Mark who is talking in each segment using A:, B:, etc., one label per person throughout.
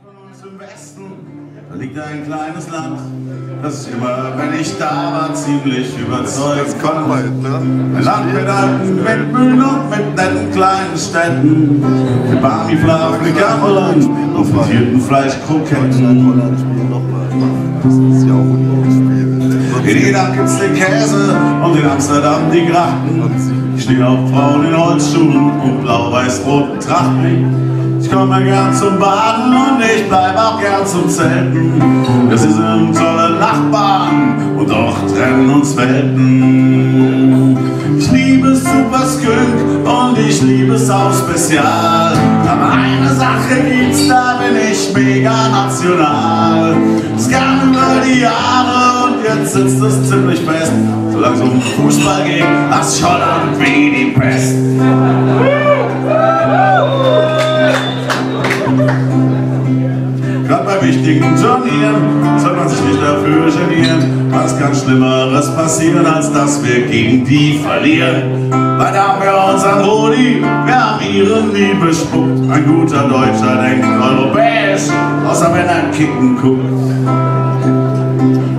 A: Von uns im Westen, da liegt ein kleines Land, das immer, wenn ich da war, ziemlich überzeugt fand. Ein Land mit alten Windmühlen und mit netten kleinen Städten, mit Barmifla, mit Gameland und frittierten Fleischkroketten. In Irland gibt's den Käse und in Amsterdam die Grachten. Ich stehe auf Frauen in Holzschuhen und blau-weiß-roten Trachten. Ich komme gern zum Baden und ich bleib auch gern zum Zelten. Wir sind tolle Nachbarn und doch trennen uns Welten. Ich liebe Super Skunk und ich liebe es auch Spezial. Aber eine Sache gibt's, da bin ich mega national. Es kam über die Jahre und jetzt sitzt es ziemlich fest. Solange es um Fußball geht, lass Schottland wie die Pest. Gerade bei wichtigen Turnieren soll man sich nicht dafür genieren. Was kann Schlimmeres passieren, als dass wir gegen die verlieren? Leider haben wir unseren Rudi, wir haben ihren nie bespuckt. Ein guter Deutscher denkt europäisch, außer wenn er kicken guckt.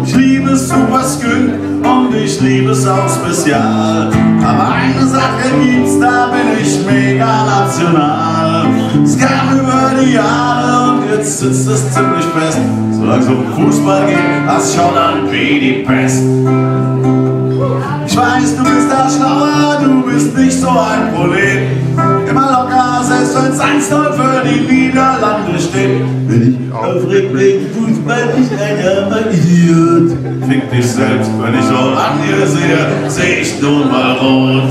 A: Ich liebe Super Skunk und ich liebe es auch Spezial. Aber eine Sache gibt's, da bin ich mega national. Es kam über die Jahre und jetzt sitzt es ziemlich fest. Solange es um Fußball geht, das Schottland wie die Pest. Ich weiß, du bist da schlauer, du bist nicht so ein Prolet. Immer locker, selbst wenn's 1-0 für die Niederlande steht. Wenn ich aufregt wegen Fußball, ich ein armer Idiot. Fick dich selbst, wenn ich Oranje sehe, seh ich nun mal rot.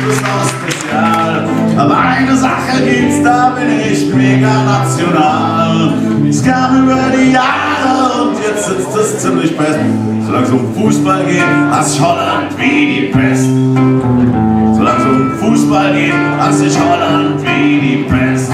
A: Das ist auch spezial. Aber eine Sache gibt's, da bin ich mega national. Es kam über die Jahre und jetzt sitzt es ziemlich fest. Solange es um Fußball geht, lass ich Holland wie die Pest. Solange es um Fußball geht, lass ich Holland wie die Pest.